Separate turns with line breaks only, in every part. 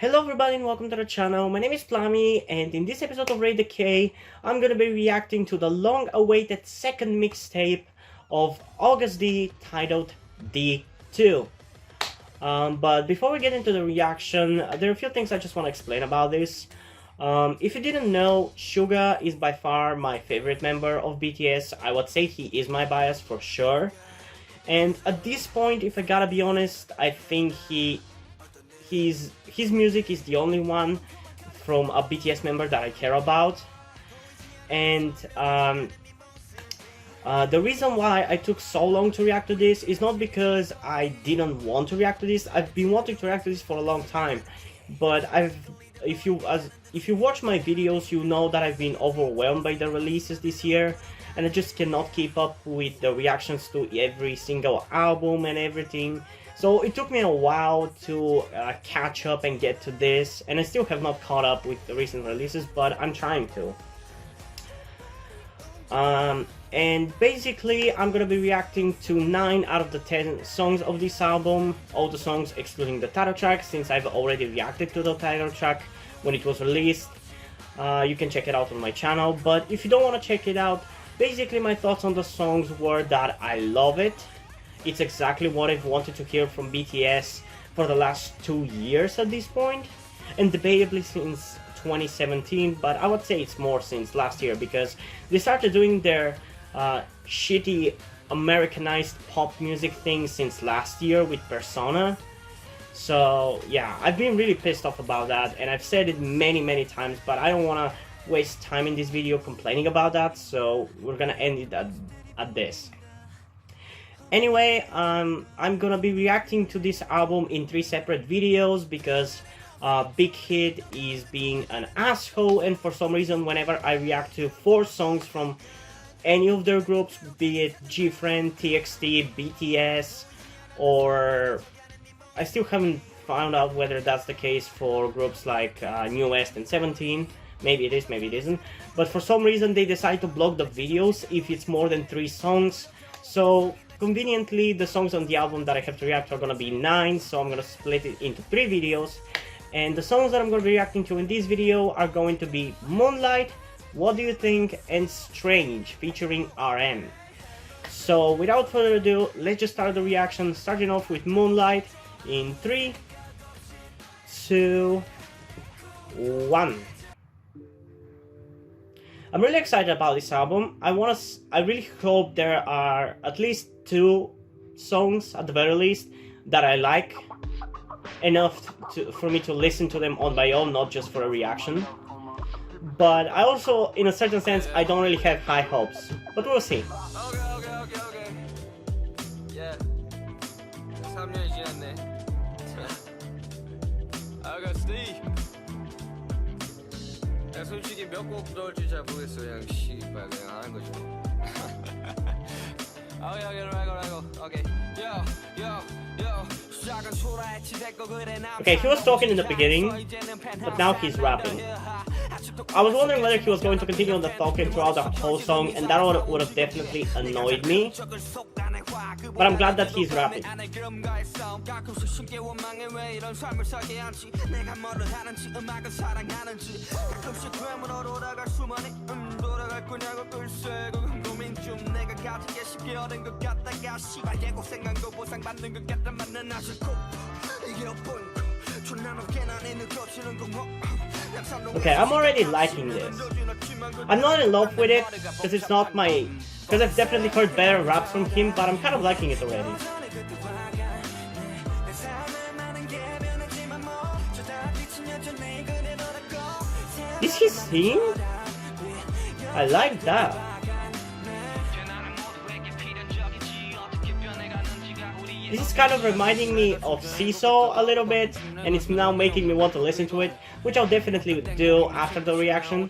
Hello everybody and welcome to the channel. My name is Plami, and in this episode of Raid the K, I'm gonna be reacting to the long-awaited second mixtape of August D titled D-2. But before we get into the reaction, there are a few things I just want to explain about this. If you didn't know, Suga is by far my favorite member of BTS. I would say he is my bias for sure. And at this point, if I gotta be honest, I think his music is the only one from a BTS member that I care about. And the reason why I took so long to react to this is not because I didn't want to react to this. I've been wanting to react to this for a long time, but if you watch my videos, you know that I've been overwhelmed by the releases this year, and I just cannot keep up with the reactions to every single album and everything. So it took me a while to catch up and get to this, and I still have not caught up with the recent releases, but I'm trying to. And basically, I'm gonna be reacting to 9 out of the 10 songs of this album, all the songs excluding the title track, since I've already reacted to the title track when it was released. You can check it out on my channel, but if you don't want to check it out, basically my thoughts on the songs were that I love it. It's exactly what I've wanted to hear from BTS for the last 2 years at this point, and debatably since 2017, but I would say it's more since last year, because they started doing their shitty Americanized pop music thing since last year with Persona. So yeah, I've been really pissed off about that, and I've said it many times, but I don't want to waste time in this video complaining about that, so we're gonna end it at this. Anyway, I'm gonna be reacting to this album in 3 separate videos because Big Hit is being an asshole, and for some reason whenever I react to 4 songs from any of their groups, be it GFriend, TXT, BTS, or I still haven't found out whether that's the case for groups like New West and 17, maybe it is, maybe it isn't, but for some reason they decide to block the videos if it's more than 3 songs, so conveniently, the songs on the album that I have to react to are gonna be 9, so I'm gonna split it into 3 videos. And the songs that I'm gonna be reacting to in this video are going to be Moonlight, What Do You Think, and Strange, featuring RM. So without further ado, let's just start the reaction, starting off with Moonlight in 3, 2, 1. I'm really excited about this album. I really hope there are at least 2 songs at the very least that I like enough for me to listen to them on my own, not just for a reaction. But I also, in a certain sense, I don't really have high hopes, but we'll see.
Yeah. 3년이 지났네. AGUST. 야, 솔직히 몇 곡 넣을지 잘 모르겠어. 그냥 씨발 그냥 하는 거지. Okay.
Okay, he was talking in the beginning, but now he's rapping. I was wondering whether he was going to continue on the talking throughout the whole song, and that would have definitely annoyed me. But I'm glad that he's rapping. Okay, I'm already liking this. I'm not in love with it, because it's not my... because I've definitely heard better raps from him, but I'm kind of liking it already. Is he singing? I like that. This is kind of reminding me of Seesaw a little bit, and it's now making me want to listen to it, which I'll definitely do after the reaction.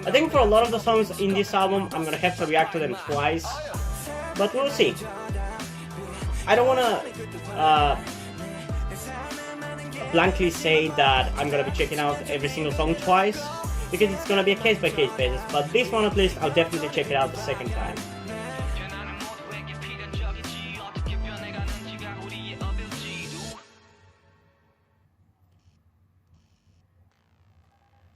I think for a lot of the songs in this album, I'm gonna have to react to them twice, but we'll see. I don't wanna blankly say that I'm gonna be checking out every single song twice, because it's gonna be a case-by-case basis, but this one at least, I'll definitely check it out the second time.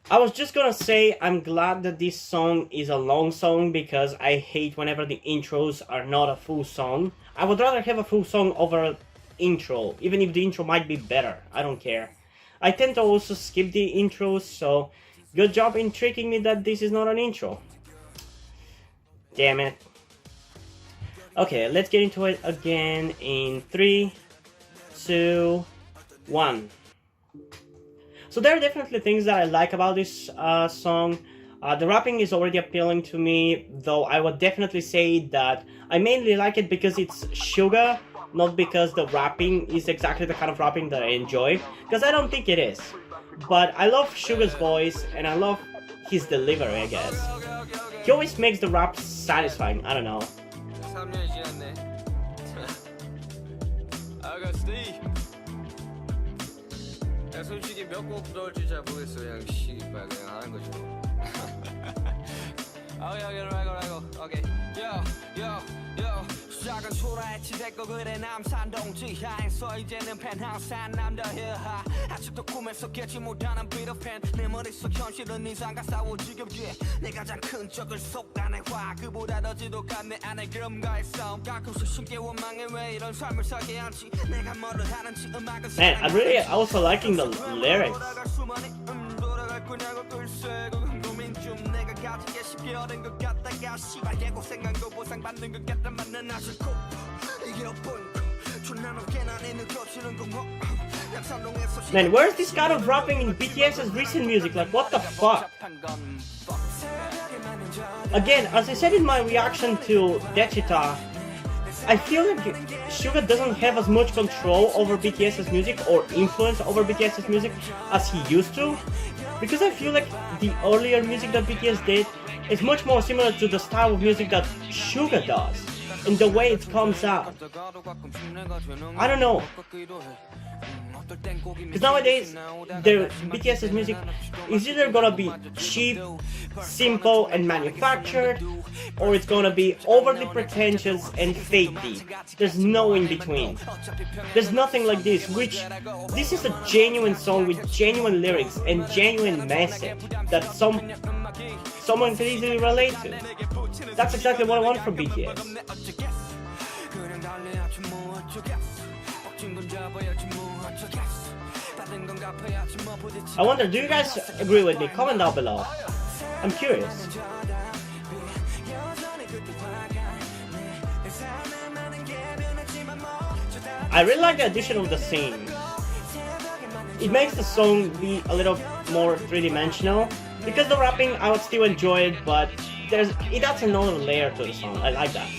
I was just gonna say I'm glad that this song is a long song, because I hate whenever the intros are not a full song. I would rather have a full song over an intro, even if the intro might be better, I don't care. I tend to also skip the intros, so good job in tricking me that this is not an intro. Damn it. Okay, let's get into it again in 3, 2, 1. So there are definitely things that I like about this song. The rapping is already appealing to me, though I would definitely say that I mainly like it because it's Suga, not because the rapping is exactly the kind of rapping that I enjoy, because I don't think it is. But I love Suga's voice, and I love his delivery, I guess. He always makes the rap satisfying, I don't know.
솔직히 몇 곡 넣을지 잘 모르겠어. 그냥 씨발 그냥 하는 거지 뭐. 오케이. Yo. 시작은 초라했지 됐고 그래 남산동지 하에서 이제는 펜하우스 한 남자 히하 아직도 꿈에서 깨지 못하는 비트팬 내 머릿속 현실은 이상과 싸워 지겹게 내 가장 큰 적을 속 안에 화 그보다 더 지독한 내 안에 그럼과의 싸움 가끔씩 쉽게 원망해 왜 이런 삶을 살게 한지 내가 뭐를 하는지 음악은
Man, I'm really also liking the lyrics.
돌아갈 거냐고 글쎄 그건 고민 좀 내가 가지게 쉽게 얻은 것 같다가 씨발 개고생한 거 보상받는 것 같다만은 아직 고 이게 엇보이고 존나 높게 난 있는 거치는 거 Man,
where's this kind of rapping in BTS's recent music? Like, what the fuck? Again, as I said in my reaction to D-2, I feel like Suga doesn't have as much control over BTS's music or influence over BTS's music as he used to, because I feel like the earlier music that BTS did is much more similar to the style of music that Suga does, and the way it comes out. I don't know. Because nowadays, BTS's music is either gonna be cheap, simple and manufactured, or it's gonna be overly pretentious and fake deep. There's no in between. There's nothing like this, which this is a genuine song with genuine lyrics and genuine message that someone can easily relate to. That's exactly what I want from BTS. I wonder, do you guys agree with me? Comment down below. I'm curious. I really like the addition of the scene. It makes the song be a little more three-dimensional. Because the rapping, I would still enjoy it, but it adds another layer to the song. I like that.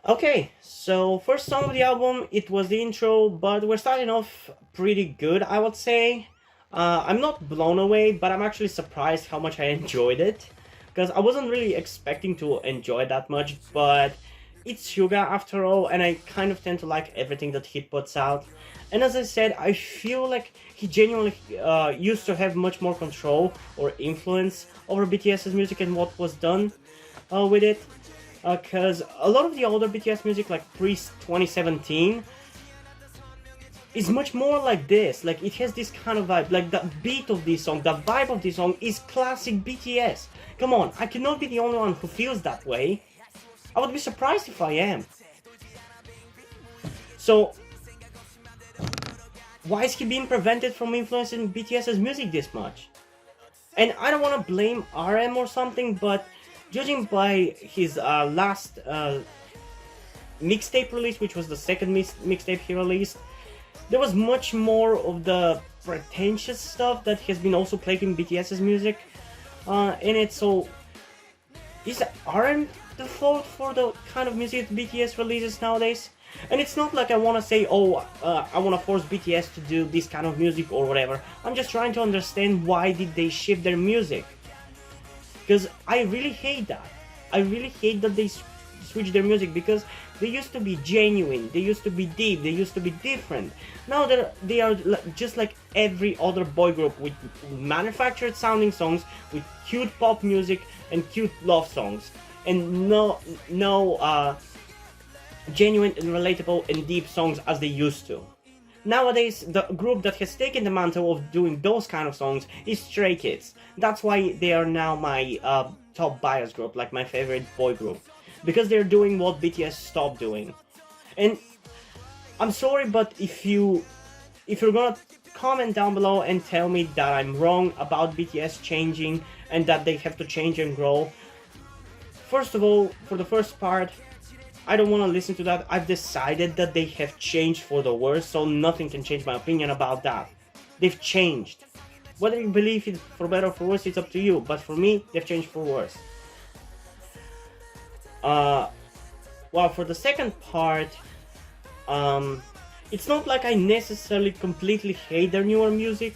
Okay, so first song of the album, it was the intro, but we're starting off pretty good, I would say. I'm not blown away, but I'm actually surprised how much I enjoyed it, because I wasn't really expecting to enjoy that much, but it's Suga after all, and I kind of tend to like everything that he puts out. And as I said, I feel like he genuinely used to have much more control or influence over BTS's music and what was done with it. Because a lot of the older BTS music, like pre-2017, is much more like this. Like, it has this kind of vibe. Like, the beat of this song, the vibe of this song is classic BTS. Come on, I cannot be the only one who feels that way. I would be surprised if I am. So, why is he being prevented from influencing BTS's music this much? And I don't want to blame RM or something, but judging by his last mixtape release, which was the second mixtape he released, there was much more of the pretentious stuff that has been also plaguing BTS's music in it. So, is RM the fault for the kind of music that BTS releases nowadays? And it's not like I want to say, oh, I want to force BTS to do this kind of music or whatever. I'm just trying to understand why did they shift their music. Because I really hate that. I really hate that they switch their music, because they used to be genuine, they used to be deep, they used to be different. Now they are just like every other boy group, with manufactured sounding songs, with cute pop music and cute love songs, and no genuine and relatable and deep songs as they used to. Nowadays, the group that has taken the mantle of doing those kind of songs is Stray Kids. That's why they are now my top bias group, like my favorite boy group. Because they're doing what BTS stopped doing. And I'm sorry, but if you're gonna comment down below and tell me that I'm wrong about BTS changing and that they have to change and grow, first of all, for the first part, I don't want to listen to that. I've decided that they have changed for the worse, so nothing can change my opinion about that. They've changed. Whether you believe it for better or for worse, it's up to you, but for me, they've changed for worse. Well, for the second part, it's not like I necessarily completely hate their newer music.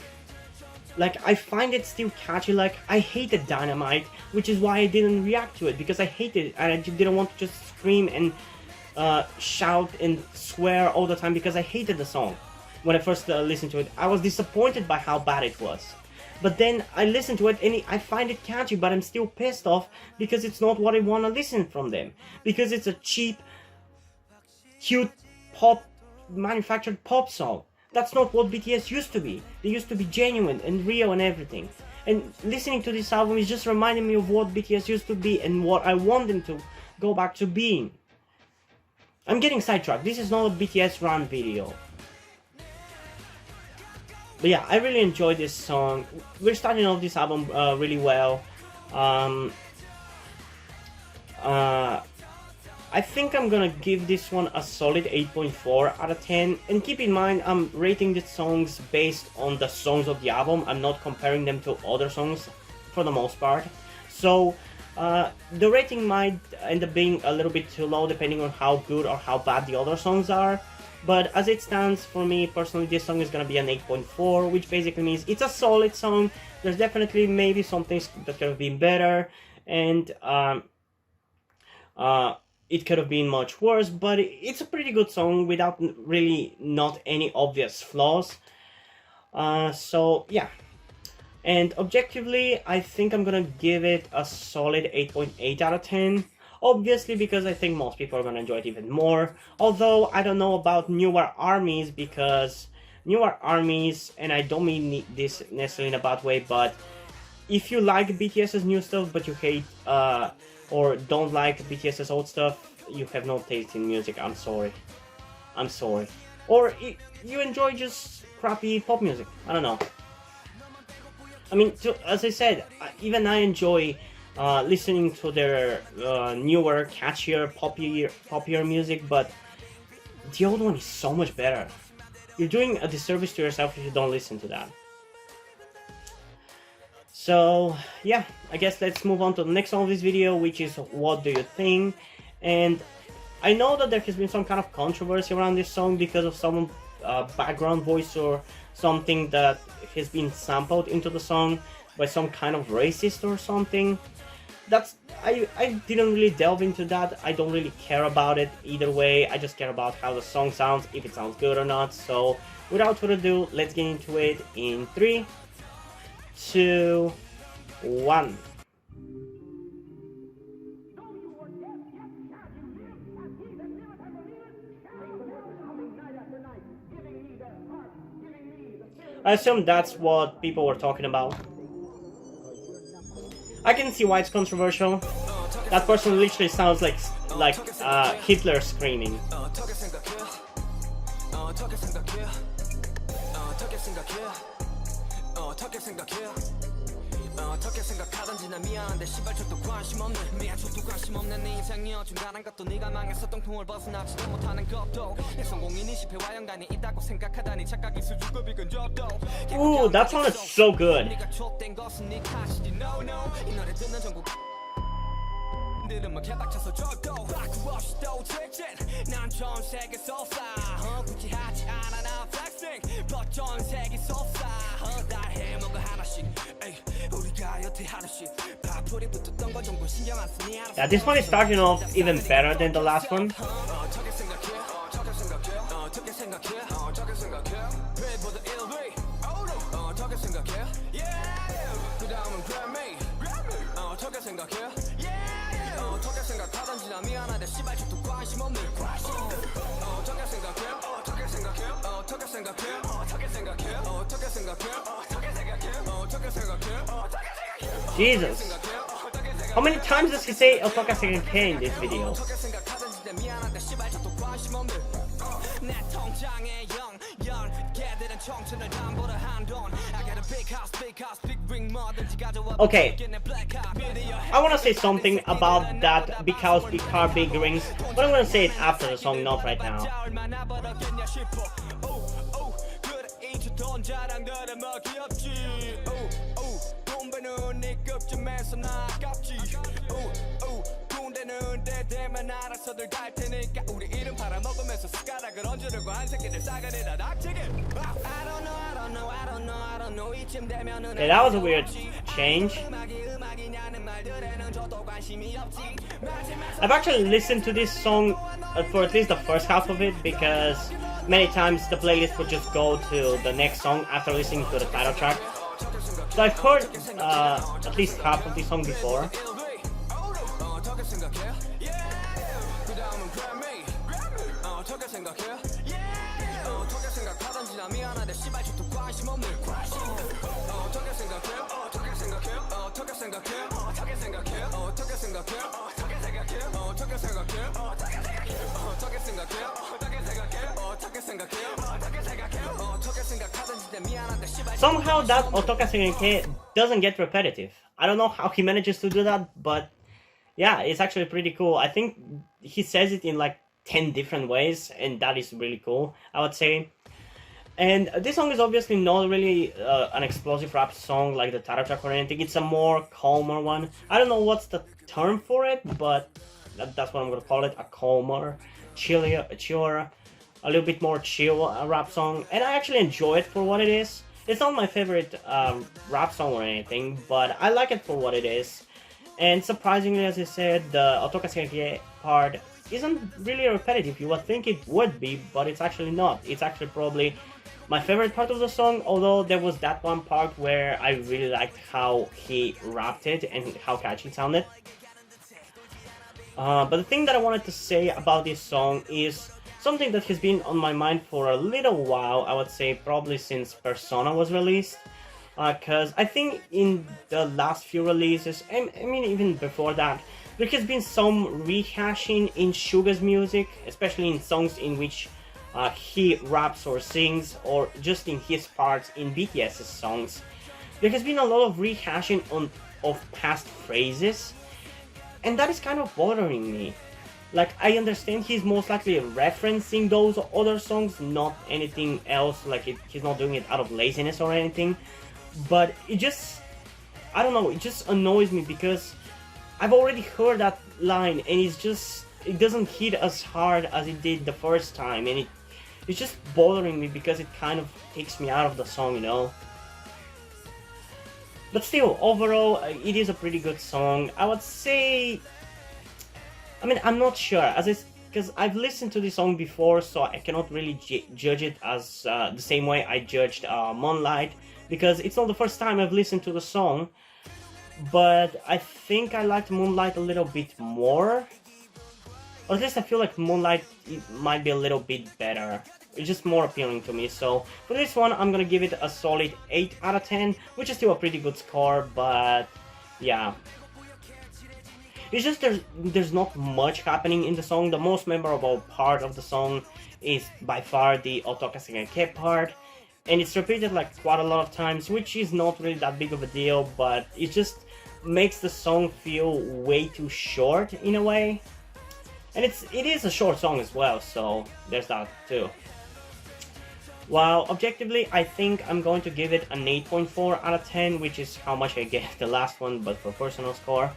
Like, I find it still catchy. Like, I hated Dynamite, which is why I didn't react to it, because I hated it and I didn't want to just scream and shout and swear all the time, because I hated the song. When I first listened to it, I was disappointed by how bad it was. But then I listen to it and I find it catchy, but I'm still pissed off because it's not what I want to listen from them. Because it's a cheap, cute pop, manufactured pop song. That's not what BTS used to be. They used to be genuine and real and everything. And listening to this album is just reminding me of what BTS used to be and what I want them to go back to being. I'm getting sidetracked. This is not a BTS run video. But yeah, I really enjoyed this song. We're starting off this album really well. I think I'm gonna give this one a solid 8.4 out of 10. And keep in mind, I'm rating the songs based on the songs of the album. I'm not comparing them to other songs for the most part. So the rating might end up being a little bit too low depending on how good or how bad the other songs are. But as it stands, for me personally, this song is gonna be an 8.4, which basically means it's a solid song. There's definitely maybe some things that could have been better, and it could have been much worse, but it's a pretty good song without really not any obvious flaws. So yeah, and objectively, I think I'm gonna give it a solid 8.8 out of 10. Obviously, because I think most people are gonna enjoy it even more. Although I don't know about newer armies, because newer armies, and I don't mean this necessarily in a bad way, but if you like BTS's new stuff but you hate or don't like BTS's old stuff, you have no taste in music. I'm sorry. I'm sorry. Or you enjoy just crappy pop music. I don't know. I mean, as I said, even I enjoy listening to their newer, catchier, poppier music, but the old one is so much better. You're doing a disservice to yourself if you don't listen to that. So yeah, I guess let's move on to the next song of this video, which is What Do You Think? And I know that there has been some kind of controversy around this song because of some background voice or something that has been sampled into the song by some kind of racist or something. I didn't really delve into that. I don't really care about it either way. I just care about how the song sounds, if it sounds good or not. So without further ado, let's get into it in 3, 2, 1. I assume that's what people were talking about. I can see why it's controversial. That person literally sounds like Hitler screaming.
어떻게 생각하던지 난 미안한데 시발 족도 관심 없네 미안 족도 관심 없네 네 인생이어 중간한 것도 네가 망해서 똥통을 벗어나지도 못하는 것도 내 성공인이 실패와 연관이 있다고 생각하다니 착각이 수줍고 비근 접도
Ooh, that sounded so good.
네가 족된 것은 네 탓이지 no no 이 노래 듣는 전국
Yeah, this one is starting off even better than the last one. Jesus. How many times does he say 어떻게 생각해 in this video? Okay, I want to say something about that big house, big car, big rings, but I'm going to say it after the song, not right now. Yeah, that was a weird change. I've actually listened to this song for at least the first half of it, because many times the playlist would just go to the next song after listening to the title track. So I've heard at least half of this song before. Somehow that 어떻게 생각해 doesn't get repetitive. I don't know how he manages to do that, but yeah, it's actually pretty cool. I think he says it in like 10 different ways, and that is really cool, I would say. And this song is obviously not really an explosive rap song like the title track or anything. It's a more calmer one. I don't know what's the term for it, but that's what I'm gonna call it, a calmer, chiller, a little bit more chill rap song. And I actually enjoy it for what it is. It's not my favorite rap song or anything, but I like it for what it is. And surprisingly, as I said, the 어떻게 생각해 part isn't really repetitive. You would think it would be, but it's actually not. It's actually probably my favorite part of the song, although there was that one part where I really liked how he rapped it and how catchy it sounded. But the thing that I wanted to say about this song is something that has been on my mind for a little while, I would say probably since Persona was released. Because I think in the last few releases, I mean even before that, there has been some rehashing in Suga's music, especially in songs in which he raps or sings, or just in his parts in BTS's songs. There has been a lot of rehashing of past phrases, and that is kind of bothering me. Like, I understand he's most likely referencing those other songs, not anything else, like he's not doing it out of laziness or anything, but it just, I don't know, it just annoys me because I've already heard that line and it doesn't hit as hard as it did the first time, and it's just bothering me because it kind of takes me out of the song, you know? But still, overall, it is a pretty good song. I would say, I mean, I'm not sure, because I've listened to this song before, so I cannot really judge it as the same way I judged Moonlight, because it's not the first time I've listened to the song, but I think I liked Moonlight a little bit more, or at least I feel like Moonlight might be a little bit better. It's just more appealing to me, so for this one I'm gonna give it a solid 8 out of 10, which is still a pretty good score, but yeah. It's just there's not much happening in the song. The most memorable part of the song is by far the 어떻게 생각해 part, and it's repeated like quite a lot of times, which is not really that big of a deal, but it just makes the song feel way too short in a way. And it is a short song as well, so there's that too. While objectively, I think I'm going to give it an 8.4 out of 10, which is how much I gave the last one, but for personal score.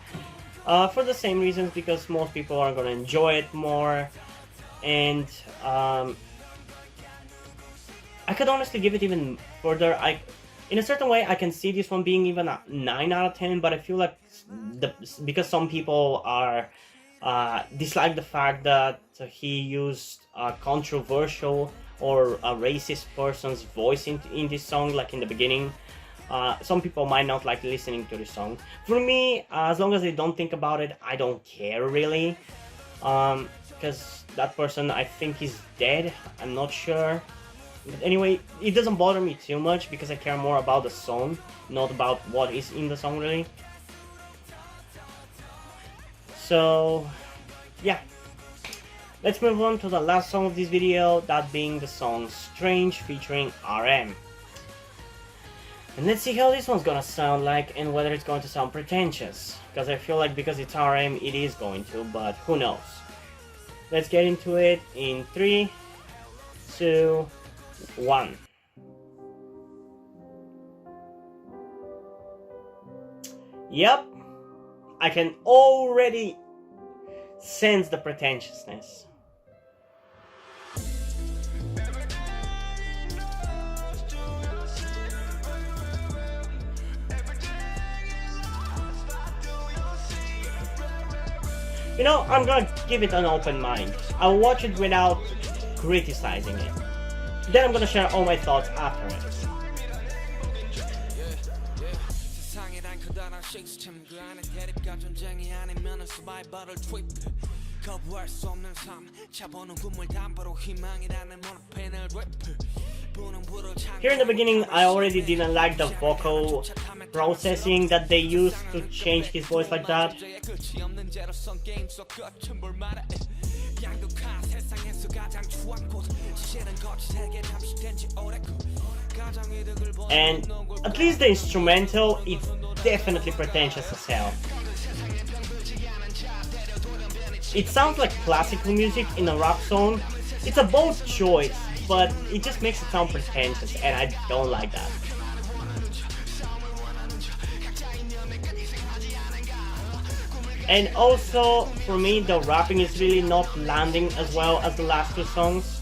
for the same reasons, because most people are gonna enjoy it more, and I could honestly give it even further. In a certain way, I can see this one being even a 9 out of 10, but I feel like because some people are dislike the fact that he used a controversial or a racist person's voice in this song, like in the beginning. Some people might not like listening to this song. For me, as long as they don't think about it, I don't care really. Because that person, I think he's dead, I'm not sure. But anyway, it doesn't bother me too much because I care more about the song, not about what is in the song really. So, yeah. Let's move on to the last song of this video, that being the song Strange featuring RM. And let's see how this one's gonna sound like and whether it's going to sound pretentious. Because I feel like because it's RM, it is going to, but who knows. Let's get into it in 3, 2, 1. Yep, I can already sense the pretentiousness. You know, I'm gonna give it an open mind. I'll watch it without criticizing it. Then I'm gonna share all my thoughts after it. Here in the beginning, I already didn't like the vocal processing that they used to change his voice like that. And at least the instrumental, it's definitely pretentious as hell. It sounds like classical music in a rap song. It's a bold choice, but it just makes it sound pretentious, and I don't like that. And also, for me, the rapping is really not landing as well as the last two songs.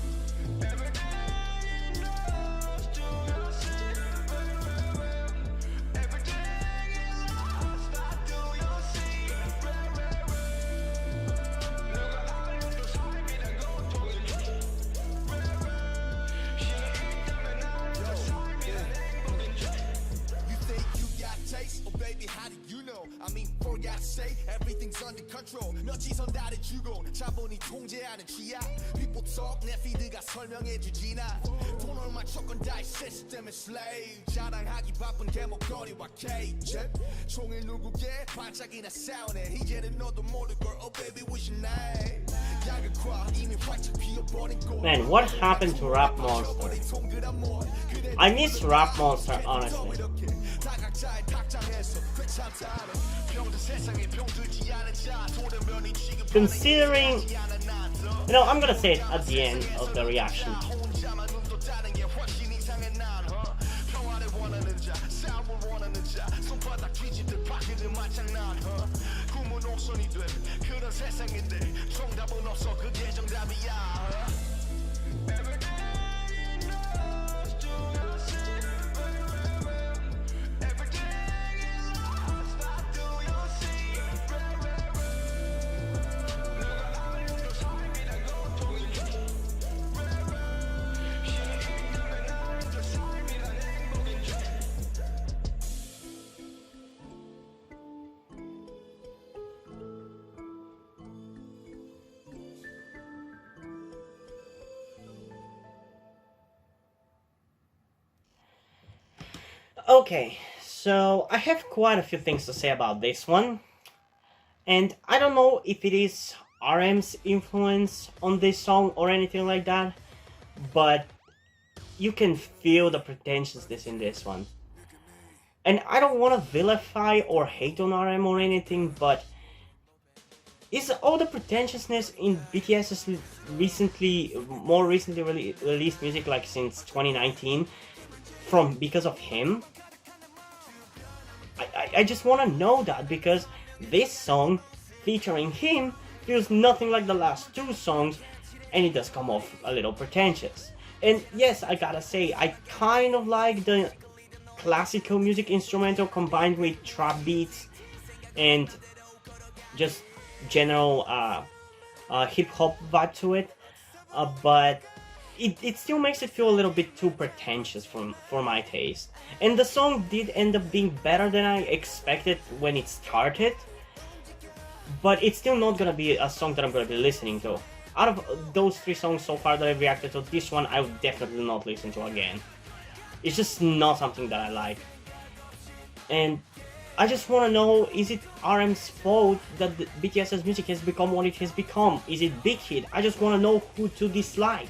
Everything's under control. 너지선 나를 주고 자본이 통제하는 취약. People talk 내 피드가 설명해주지 나. 돈을 맞췄건 다이 시스템의 slave. 자랑하기 바쁜 대목거리와 케이크. 총을 누구게 반짝이나 싸우네. 이제는 너도 모를 걸. Oh baby what's your name? 야극화 이미 활짝 피어버린 꽃.
Man, what happened to Rap Monster? I miss Rap Monster, honestly. Considering, you know, I'm gonna say it at the end of the reaction. Okay, so I have quite a few things to say about this one, and I don't know if it is RM's influence on this song or anything like that, but you can feel the pretentiousness in this one. And I don't want to vilify or hate on RM or anything, but is all the pretentiousness in BTS's more recently released music, like since 2019, because of him? I just want to know that, because this song featuring him feels nothing like the last two songs, and it does come off a little pretentious. And yes, I gotta say, I kind of like the classical music instrumental combined with trap beats and just general hip-hop vibe to it, but it still makes it feel a little bit too pretentious for my taste. And the song did end up being better than I expected when it started, but it's still not gonna be a song that I'm gonna be listening to. Out of those three songs so far that I've reacted to, this one I would definitely not listen to again. It's just not something that I like. And I just want to know, is it RM's fault that the BTS's music has become what it has become? Is it Big Hit? I just want to know who to dislike.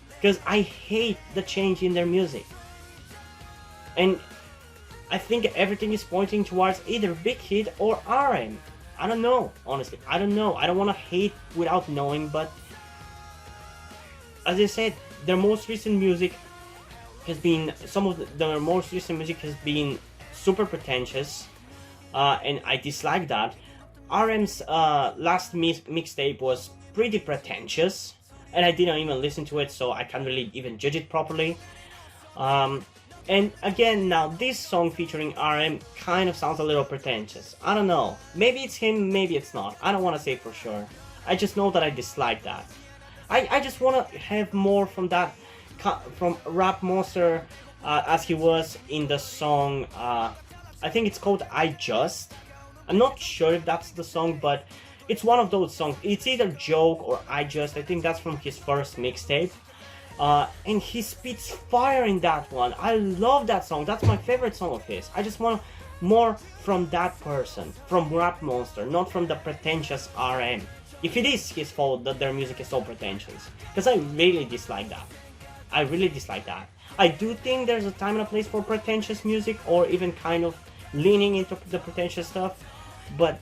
Because I hate the change in their music. And I think everything is pointing towards either Big Hit or RM. I don't know, honestly. I don't know. I don't want to hate without knowing, but as I said, their most recent music has been, their most recent music has been super pretentious, and I dislike that. RM's last mixtape was pretty pretentious, and I didn't even listen to it, so I can't really even judge it properly. And again, now this song featuring RM kind of sounds a little pretentious. I don't know. Maybe it's him, maybe it's not. I don't want to say for sure. I just know that I dislike that. I just want to have more from that, from Rap Monster, as he was in the song, I think it's called I Just. I'm not sure if that's the song, but it's one of those songs. It's either Joke or I Just. I think that's from his first mixtape. And he spits fire in that one. I love that song. That's my favorite song of his. I just want more from that person, from Rap Monster, not from the pretentious RM. If it is his fault that their music is so pretentious, because I really dislike that. I really dislike that. I do think there's a time and a place for pretentious music, or even kind of leaning into the pretentious stuff, but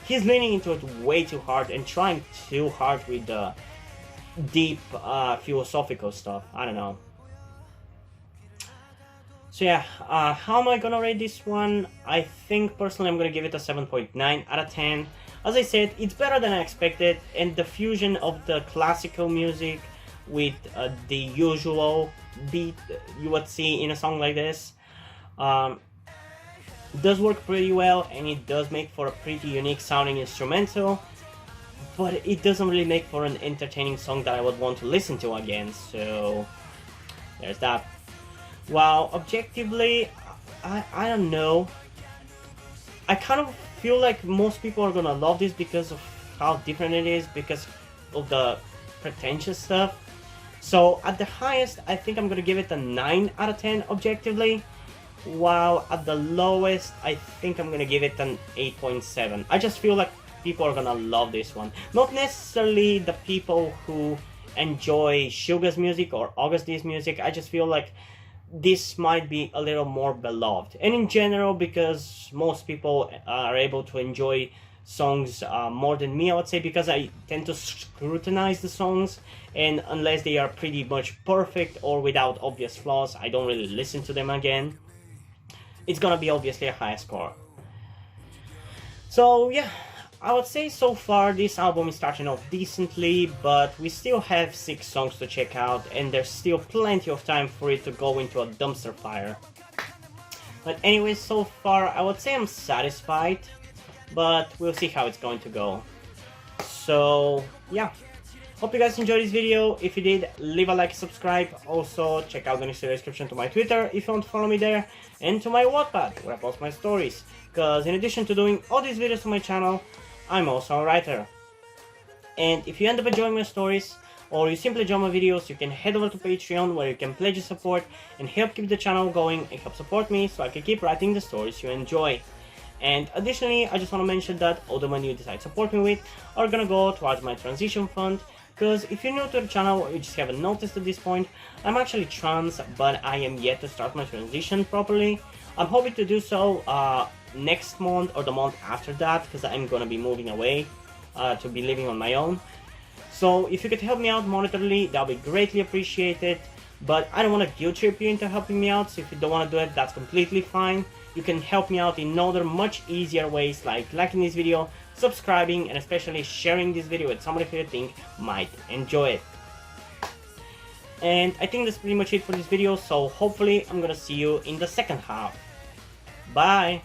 he's leaning into it way too hard and trying too hard with the deep philosophical stuff. I don't know. So yeah, how am I gonna rate this one? I think personally I'm gonna give it a 7.9 out of 10. As I said, it's better than I expected, and the fusion of the classical music with the usual beat you would see in a song like this does work pretty well, and it does make for a pretty unique sounding instrumental, but it doesn't really make for an entertaining song that I would want to listen to again, so there's that. While objectively, I don't know, I kind of feel like most people are gonna love this because of how different it is, because of the pretentious stuff. So at the highest, I think I'm gonna give it a 9 out of 10 objectively, while at the lowest, I think I'm gonna give it an 8.7. I just feel like people are gonna love this one. Not necessarily the people who enjoy Suga's music or August D's music. I just feel like this might be a little more beloved. And in general, because most people are able to enjoy songs more than me, I would say, because I tend to scrutinize the songs, and unless they are pretty much perfect or without obvious flaws, I don't really listen to them again. It's gonna be obviously a high score. So yeah, I would say so far this album is starting off decently, but we still have 6 songs to check out, and there's still plenty of time for it to go into a dumpster fire. But anyway, so far I would say I'm satisfied, but we'll see how it's going to go. So yeah, hope you guys enjoyed this video. If you did, leave a like, subscribe. Also check out the link in the description to my Twitter if you want to follow me there, and to my Wattpad where I post my stories, because in addition to doing all these videos on my channel, I'm also a writer. And if you end up enjoying my stories, or you simply enjoy my videos, you can head over to Patreon, where you can pledge your support and help keep the channel going and help support me so I can keep writing the stories you enjoy. And additionally, I just want to mention that all the money you decide to support me with are gonna go towards my transition fund, because if you're new to the channel or you just haven't noticed at this point, I'm actually trans, but I am yet to start my transition properly. I'm hoping to do so next month or the month after that, because I'm gonna be moving away to be living on my own. So if you could help me out monetarily, that would be greatly appreciated, but I don't want to guilt trip you into helping me out, so if you don't want to do it, that's completely fine. You can help me out in other much easier ways, like liking this video, subscribing, and especially sharing this video with somebody who you think might enjoy it. And I think that's pretty much it for this video, so hopefully I'm gonna see you in the second half. Bye!